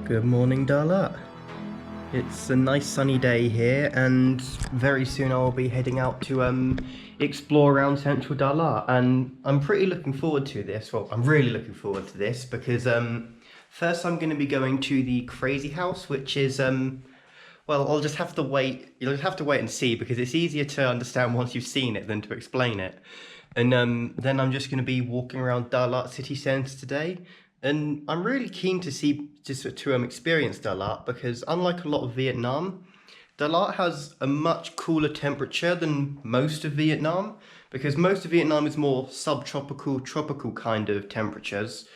Good morning, Dalat. It's a nice sunny day here, and very soon I'll be heading out to explore around central Dalat, and I'm pretty looking forward to this. Well, I'm really looking forward to this because first I'm going to be going to the Crazy House, which is well, I'll just have to wait. You'll just have to wait and see because it's easier to understand once you've seen it than to explain it. And then I'm just going to be walking around Dalat city centre today. And I'm really keen to experience Dalat because unlike a lot of Vietnam, Dalat has a much cooler temperature than most of Vietnam because most of Vietnam is more subtropical, tropical kind of temperatures.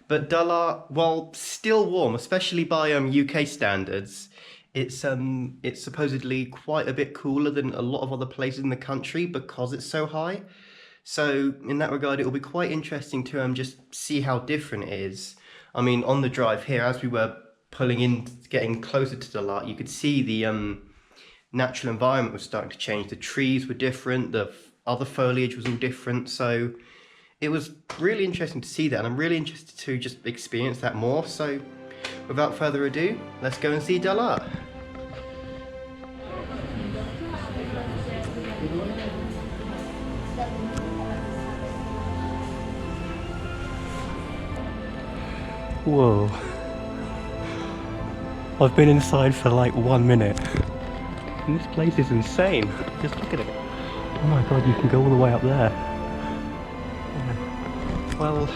But Dalat, while still warm, especially by UK standards, it's supposedly quite a bit cooler than a lot of other places in the country because it's so high. So in that regard, it will be quite interesting to just see how different it is. I mean, on the drive here, as we were pulling in, getting closer to Dalat, you could see the natural environment was starting to change. The trees were different, the other foliage was all different. So it was really interesting to see that, and I'm really interested to just experience that more. So without further ado, let's go and see Dalat. Whoa. I've been inside for like 1 minute. And this place is insane. Just look at it. Oh my god, you can go all the way up there. Yeah. Well,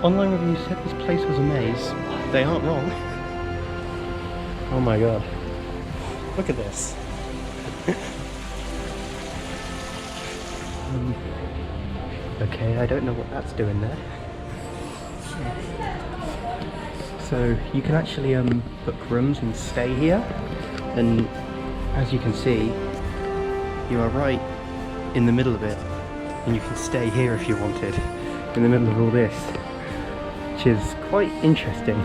online reviews said this place was a maze. They aren't wrong. Oh my god. Look at this. Okay, I don't know what that's doing there. So you can actually book rooms and stay here, and as you can see, you are right in the middle of it, and you can stay here if you wanted, in the middle of all this, which is quite interesting.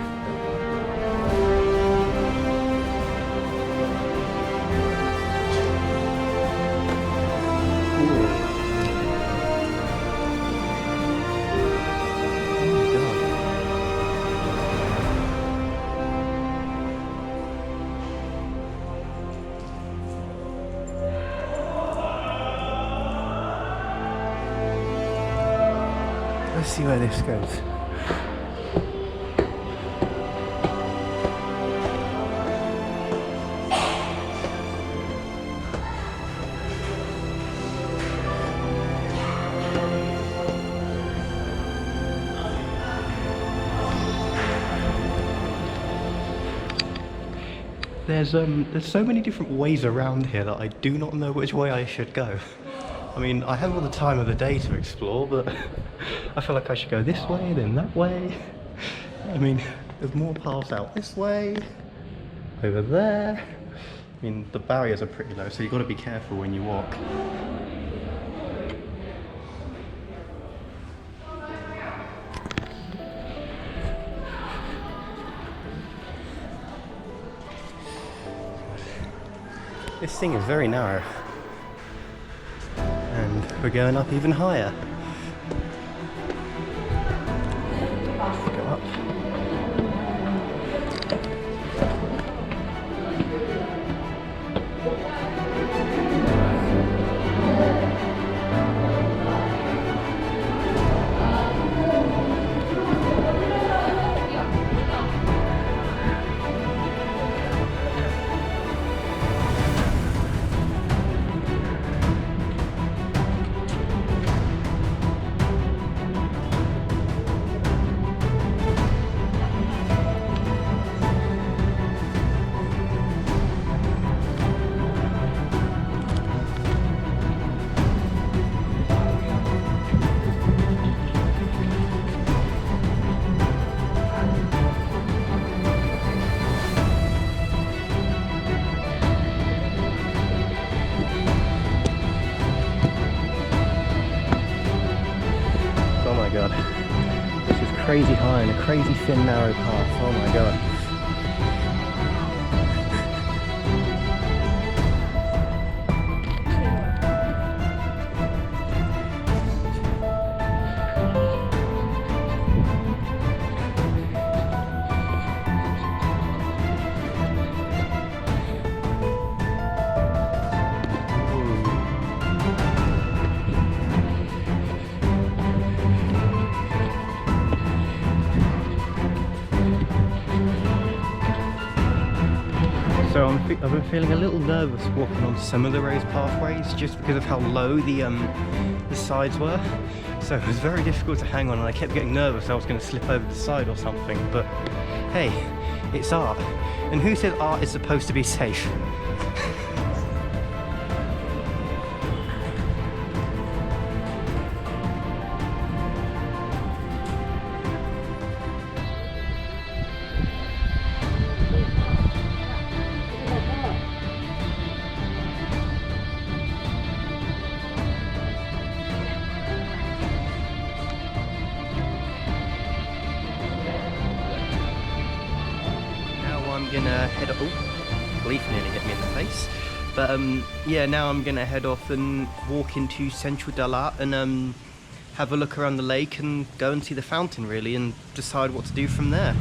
Let's see where this goes. There's so many different ways around here that I do not know which way I should go. I mean, I have all the time of the day to explore, but I feel like I should go this way, then that way. I mean, there's more paths out this way, over there. I mean, the barriers are pretty low, so you've got to be careful when you walk. This thing is very narrow. And we're going up even higher. Go up. God. This is crazy high and a crazy thin narrow path. Oh my god. I've been feeling a little nervous walking on some of the raised pathways just because of how low the sides were. So it was very difficult to hang on, and I kept getting nervous I was going to slip over the side or something. But hey, it's art. And who said art is supposed to be safe? I'm gonna head off. Oh, leaf nearly hit me in the face. But yeah, now I'm gonna head off and walk into central Dalat and have a look around the lake and go and see the fountain really, and decide what to do from there.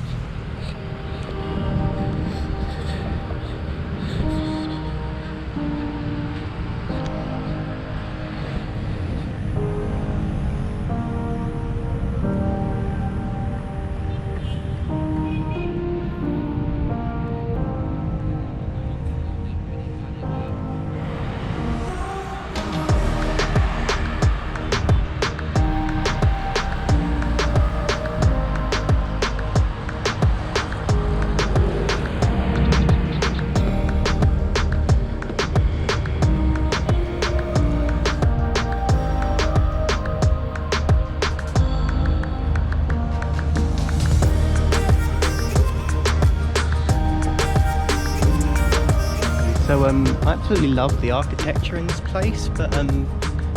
So I absolutely love the architecture in this place, but I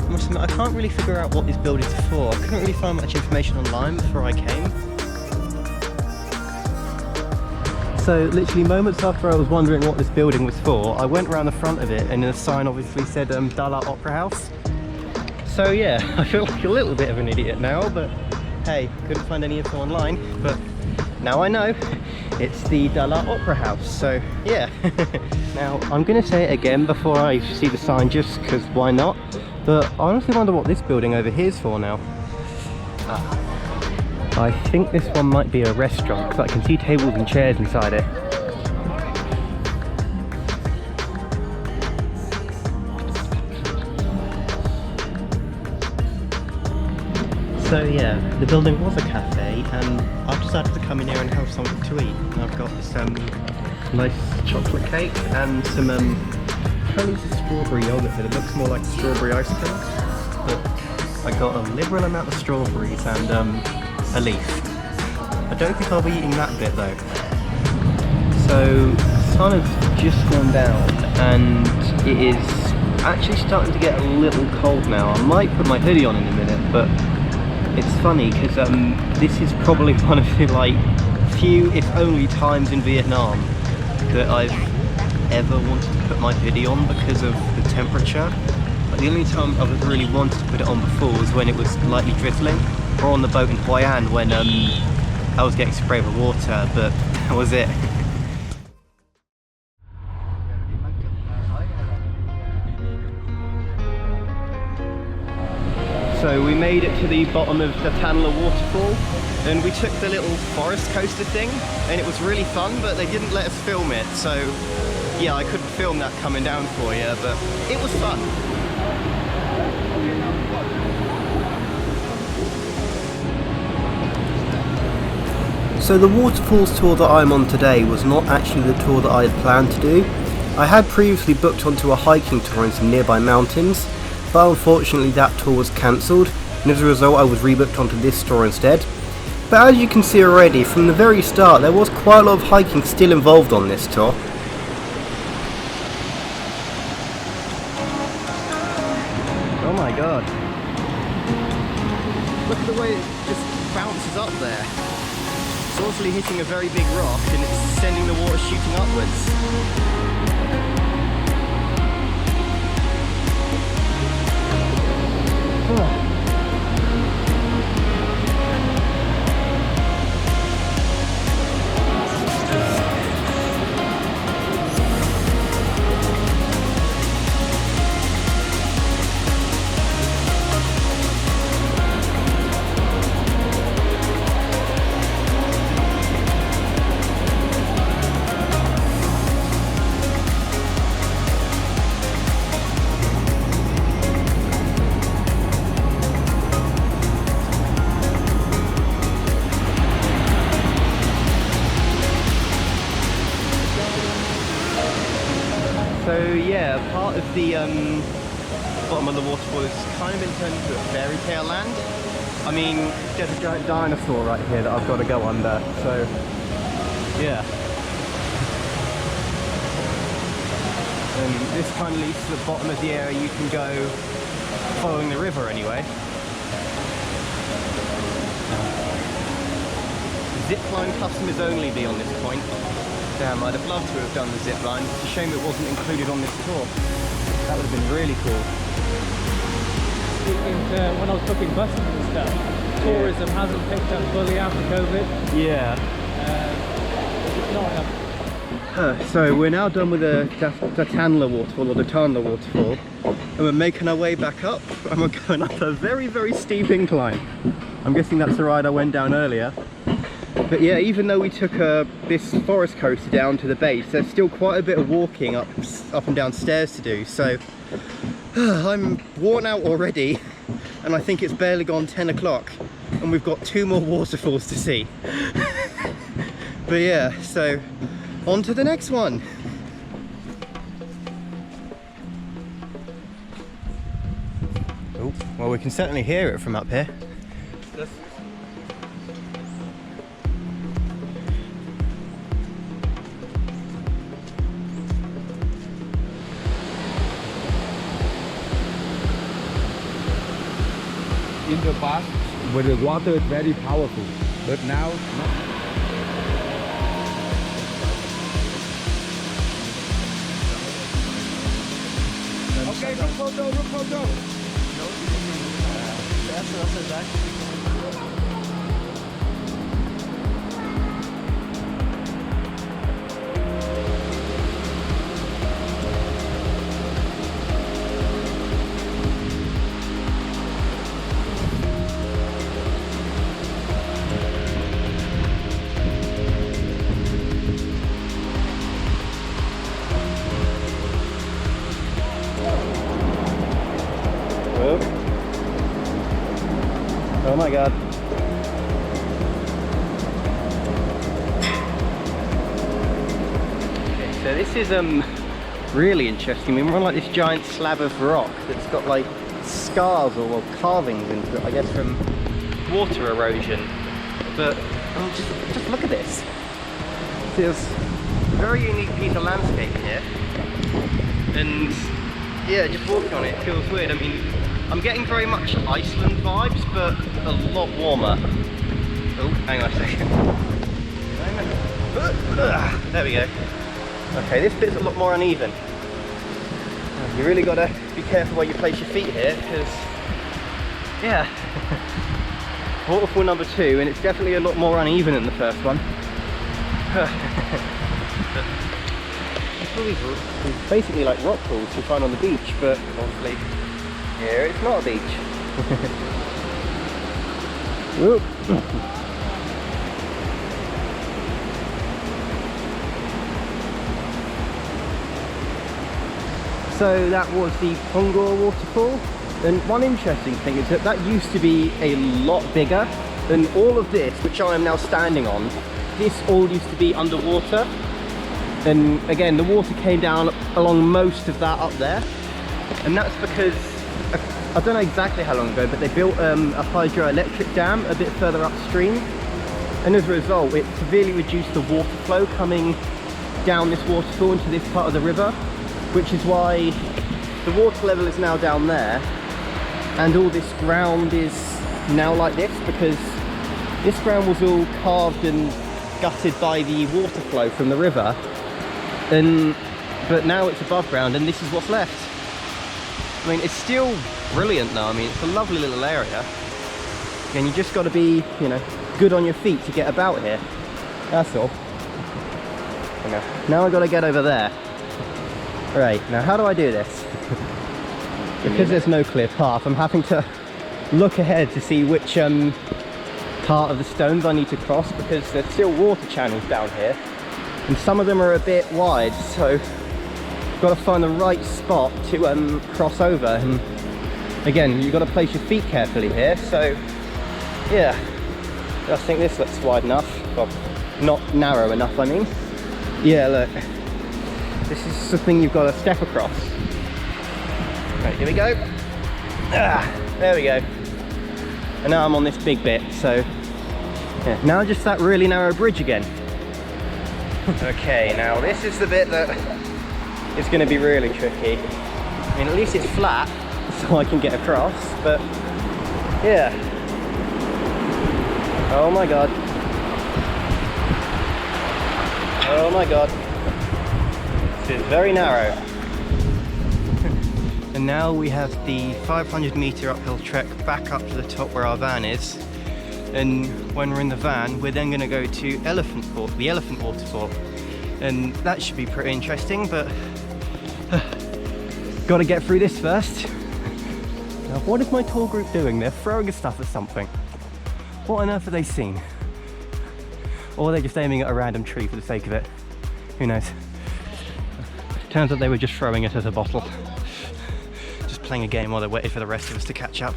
must admit I can't really figure out what these buildings are for. I couldn't really find much information online before I came. So literally moments after I was wondering what this building was for, I went around the front of it and the sign obviously said Dalat Opera House. So yeah, I feel like a little bit of an idiot now, but hey, couldn't find any info online, but now I know. It's the Dalat Opera House, so yeah. Now, I'm going to say it again before I see the sign, just because why not? But I honestly wonder what this building over here is for now. I think this one might be a restaurant, because I can see tables and chairs inside it. So yeah, the building was a cafe, and I've decided to come in here and have something to eat. And I've got this nice chocolate cake and some apparently it's a strawberry yogurt, but it looks more like strawberry ice cream. But I got a liberal amount of strawberries and a leaf. I don't think I'll be eating that bit though. So the sun has just gone down and it is actually starting to get a little cold now. I might put my hoodie on in a minute, but it's funny because this is probably one of the few, if only, times in Vietnam that I've ever wanted to put my hoodie on because of the temperature. But the only time I've really wanted to put it on before was when it was lightly drizzling, or on the boat in Hoi An when I was getting sprayed with water, but that was it. So we made it to the bottom of the Tanla waterfall, and we took the little forest coaster thing, and it was really fun, but they didn't let us film it, so yeah, I couldn't film that coming down for you, but it was fun. So the waterfalls tour that I'm on today was not actually the tour that I had planned to do. I had previously booked onto a hiking tour in some nearby mountains, but unfortunately that tour was cancelled, and as a result I was rebooked onto this tour instead. But as you can see already, from the very start there was quite a lot of hiking still involved on this tour. Oh my god. Look at the way it just bounces up there. It's obviously hitting a very big rock and it's sending the water shooting upwards. part of the bottom of the waterfall is kind of been turned into a fairy tale land. I mean, there's a giant dinosaur right here that I've got to go under, so yeah. And this kind of leads to the bottom of the area you can go following the river anyway. Zipline customers only be on this point. Damn, I'd have loved to have done the zipline. It's a shame it wasn't included on this tour. That would have been really cool. When I was booking buses and stuff, tourism hasn't picked up fully after COVID. Yeah. It's not enough. So we're now done with the Tanla waterfall, or the Tanla waterfall, and we're making our way back up, and we're going up a very, very steep incline. I'm guessing that's the ride I went down earlier. But yeah, even though we took this forest coaster down to the base, there's still quite a bit of walking up and down stairs to do. So I'm worn out already, and I think it's barely gone 10 o'clock, and we've got 2 more waterfalls to see. But yeah, so on to the next one. Oh, well, we can certainly hear it from up here. In the past, where the water is very powerful, but now not. Okay, group photo, group photo. That's exactly. Oh my god. Okay, so this is really interesting. I mean, we're on like this giant slab of rock that's got like scars or carvings into it, I guess from water erosion. But just look at this. There's a very unique piece of landscape here. And yeah, just walking on it feels weird. I mean, I'm getting very much Iceland vibes, but a lot warmer. Oh, hang on a second. There we go. Okay, this bit's a lot more uneven. You really gotta be careful where you place your feet here, because, yeah. Waterfall number 2, and it's definitely a lot more uneven than the first one. It's basically like rock pools you find on the beach, but obviously here it's not a beach. Whoop. So that was the Pongor waterfall, and one interesting thing is that that used to be a lot bigger than all of this, which I am now standing on. This all used to be underwater, and again the water came down along most of that up there, and that's because I don't know exactly how long ago, but they built a hydroelectric dam a bit further upstream, and as a result it severely reduced the water flow coming down this waterfall into this part of the river, which is why the water level is now down there, and all this ground is now like this, because this ground was all carved and gutted by the water flow from the river, but now it's above ground and this is what's left. I mean, it's still brilliant though. I mean, it's a lovely little area, and you just got to be, you know, good on your feet to get about here. That's all. Okay. Now I've got to get over there. Right, now how do I do this? Because there's no clear path, I'm having to look ahead to see which part of the stones I need to cross, because there's still water channels down here, and some of them are a bit wide, so I've got to find the right spot to cross over. And again, you've got to place your feet carefully here, so yeah, I think this looks wide enough, well, not narrow enough I mean. Yeah, look, this is the thing you've got to step across. Right, here we go. There we go. And now I'm on this big bit, so yeah, now just that really narrow bridge again. Okay, now this is the bit that is going to be really tricky. I mean, at least it's flat, so I can get across, but yeah. Oh my god. Oh my god. This is very narrow. And now we have the 500-meter uphill trek back up to the top where our van is. And when we're in the van, we're then going to go to the elephant waterfall. And that should be pretty interesting, but got to get through this first. Now, what is my tour group doing? They're throwing stuff at something. What on earth are they seen? Or are they just aiming at a random tree for the sake of it? Who knows? Turns out they were just throwing it at a bottle. Just playing a game while they waited for the rest of us to catch up.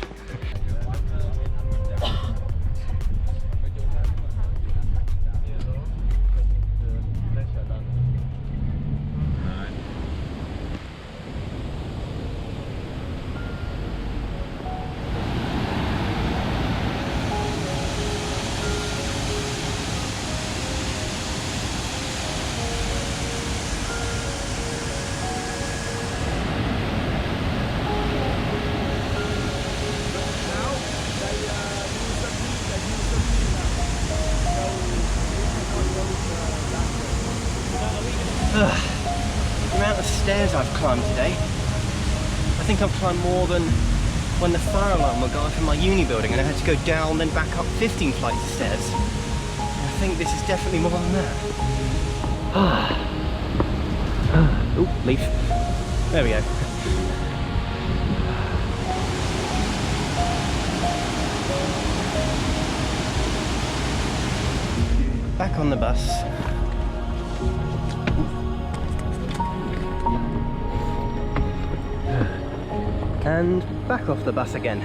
The amount of stairs I've climbed today. I think I've climbed more than when the fire alarm would go off in my uni building and I had to go down then back up 15 flights of stairs. I think this is definitely more than that. Oh, leaf. There we go. Back on the bus. And back off the bus again.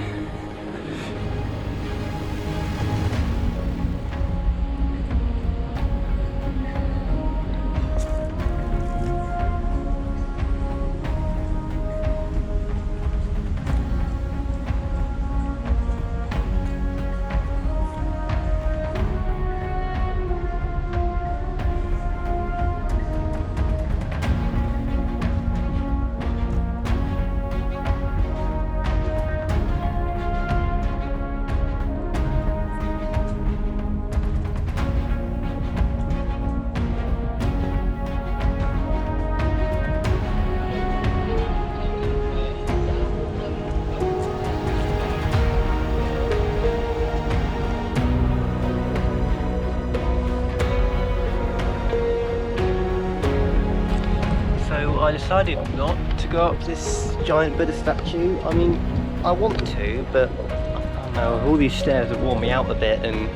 I decided not to go up this giant Buddha statue. I mean, I want to, but I don't know, all these stairs have worn me out a bit, and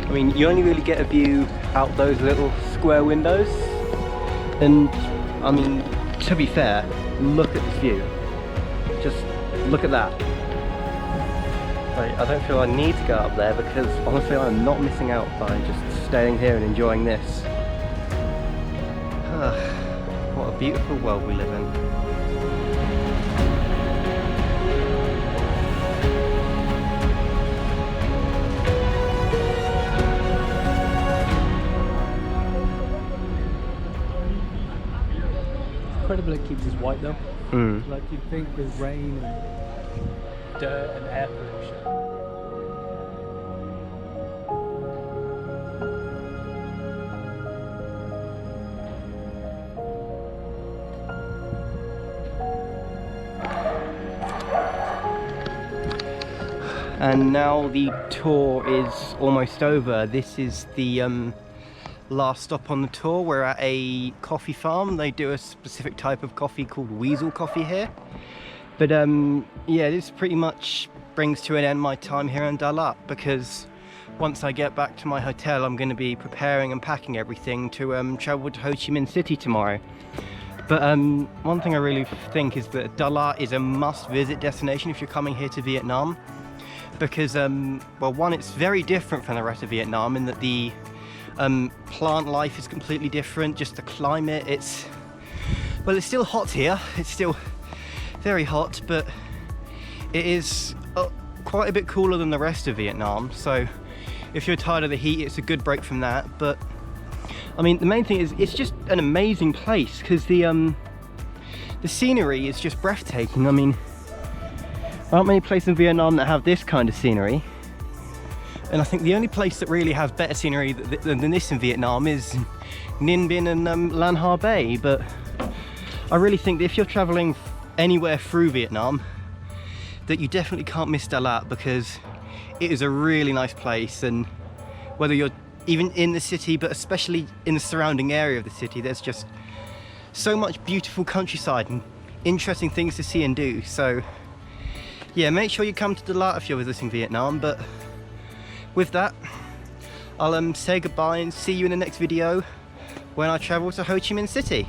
I mean, you only really get a view out those little square windows, and I mean, to be fair, look at this view. Just look at that. Like, I don't feel I need to go up there because honestly I'm not missing out by just staying here and enjoying this. What a beautiful world we live in. Incredible it keeps us white though. Mm. Like you'd think with rain and dirt and air pollution. And now the tour is almost over. This is the last stop on the tour. We're at a coffee farm. They do a specific type of coffee called weasel coffee here. But yeah, this pretty much brings to an end my time here in Dalat, because once I get back to my hotel, I'm going to be preparing and packing everything to travel to Ho Chi Minh City tomorrow. But one thing I really think is that Dalat is a must-visit destination if you're coming here to Vietnam. Because, well, one, it's very different from the rest of Vietnam in that the plant life is completely different, just the climate, it's still hot here, it's still very hot, but it is quite a bit cooler than the rest of Vietnam. So if you're tired of the heat, it's a good break from that. But I mean, the main thing is it's just an amazing place because the scenery is just breathtaking. I mean, there aren't many places in Vietnam that have this kind of scenery. And I think the only place that really has better scenery than this in Vietnam is Ninh Binh and Lan Ha Bay. But I really think that if you're traveling anywhere through Vietnam, that you definitely can't miss Dalat, because it is a really nice place. And whether you're even in the city, but especially in the surrounding area of the city, there's just so much beautiful countryside and interesting things to see and do. So yeah, make sure you come to Dalat if you're visiting Vietnam. But with that, I'll say goodbye and see you in the next video when I travel to Ho Chi Minh City.